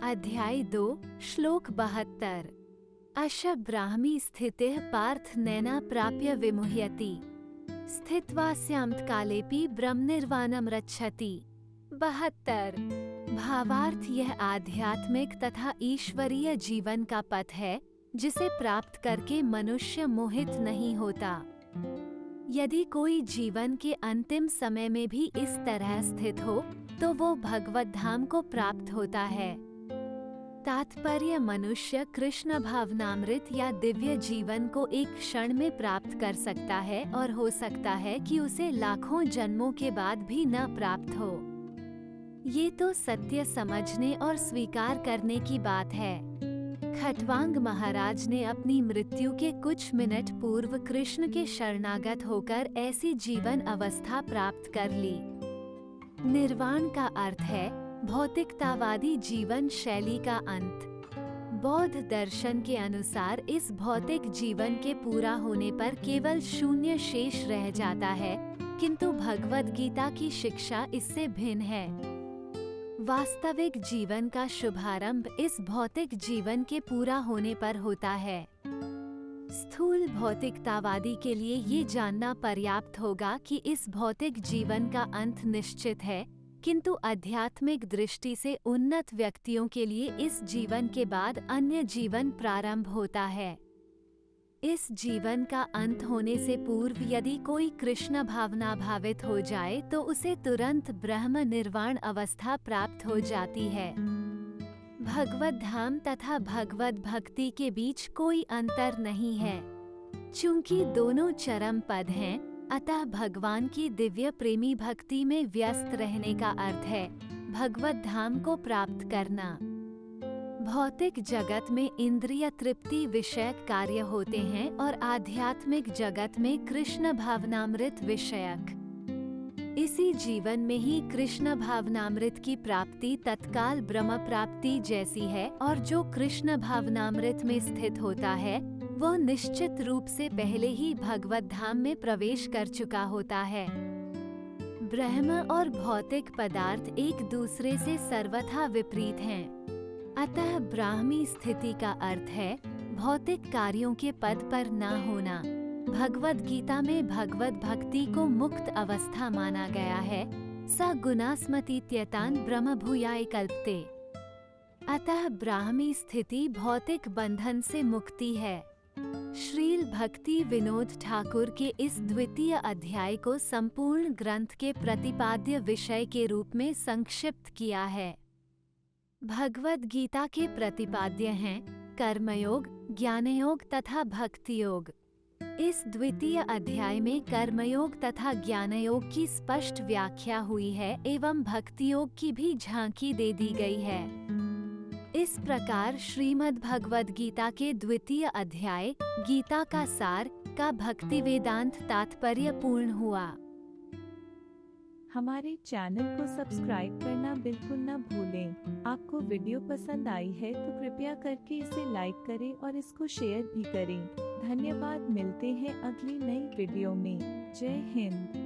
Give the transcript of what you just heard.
अध्याय 2 श्लोक 72। अश ब्राह्मी स्थितिः पार्थ नैना प्राप्य विमुह्यति स्थित्वास्यान्त कालेपि ब्रह्मनिर्वाणं रक्षति। 72। भावार्थ यह आध्यात्मिक तथा ईश्वरीय जीवन का पथ है जिसे प्राप्त करके मनुष्य मोहित नहीं होता। यदि कोई जीवन के अंतिम समय में भी इस तरह स्थित हो तो वो भगवत धाम को प्राप्त होता है। तात्पर्य मनुष्य कृष्ण भावनामृत या दिव्य जीवन को एक क्षण में प्राप्त कर सकता है और हो सकता है कि उसे लाखों जन्मों के बाद भी न प्राप्त हो। ये तो सत्य समझने और स्वीकार करने की बात है। खटवांग महाराज ने अपनी मृत्यु के कुछ मिनट पूर्व कृष्ण के शरणागत होकर ऐसी जीवन अवस्था प्राप्त कर ली। निर्वाण का अर्थ है भौतिकतावादी जीवन शैली का अंत। बौद्ध दर्शन के अनुसार इस भौतिक जीवन के पूरा होने पर केवल शून्य शेष रह जाता है, किंतु भगवद गीता की शिक्षा इससे भिन्न है। वास्तविक जीवन का शुभारंभ इस भौतिक जीवन के पूरा होने पर होता है। स्थूल भौतिकतावादी के लिए ये जानना पर्याप्त होगा कि इस भौतिक जीवन का अंत निश्चित है, किंतु आध्यात्मिक दृष्टि से उन्नत व्यक्तियों के लिए इस जीवन के बाद अन्य जीवन प्रारंभ होता है। इस जीवन का अंत होने से पूर्व यदि कोई कृष्ण भावना भावित हो जाए तो उसे तुरंत ब्रह्म निर्वाण अवस्था प्राप्त हो जाती है। भगवत धाम तथा भगवत भक्ति के बीच कोई अंतर नहीं है। चूंकि दोनों चरम पद हैं, अतः भगवान की दिव्य प्रेमी भक्ति में व्यस्त रहने का अर्थ है भगवत धाम को प्राप्त करना। भौतिक जगत में इंद्रिय तृप्ति विषयक कार्य होते हैं और आध्यात्मिक जगत में कृष्ण भावनामृत विषयक। इसी जीवन में ही कृष्ण भावनामृत की प्राप्ति तत्काल ब्रह्म प्राप्ति जैसी है और जो कृष्ण भावनामृत में स्थित होता है वह निश्चित रूप से पहले ही भगवत धाम में प्रवेश कर चुका होता है। ब्रह्म और भौतिक पदार्थ एक दूसरे से सर्वथा विपरीत हैं। अतः ब्राह्मी स्थिति का अर्थ है भौतिक कार्यों के पद पर न होना। भगवद गीता में भगवत भक्ति को मुक्त अवस्था माना गया है। स गुणास्मतीत्यतान ब्रह्म भूयाय कल्पते। अतः ब्राह्मी स्थिति भौतिक बंधन से मुक्ति है। श्रील भक्ति विनोद ठाकुर के इस द्वितीय अध्याय को संपूर्ण ग्रंथ के प्रतिपाद्य विषय के रूप में संक्षिप्त किया है। भगवद गीता के प्रतिपाद्य हैं कर्मयोग, ज्ञानयोग तथा भक्ति योग। इस द्वितीय अध्याय में कर्मयोग तथा ज्ञानयोग की स्पष्ट व्याख्या हुई है एवं भक्ति योग की भी झांकी दे दी गई है। इस प्रकार श्रीमद् भगवद गीता के द्वितीय अध्याय गीता का सार का भक्ति वेदांत तात्पर्य पूर्ण हुआ। हमारे चैनल को सब्सक्राइब करना बिल्कुल न भूलें। आपको वीडियो पसंद आई है तो कृपया करके इसे लाइक करें और इसको शेयर भी करें। धन्यवाद। मिलते हैं अगली नई वीडियो में। जय हिंद।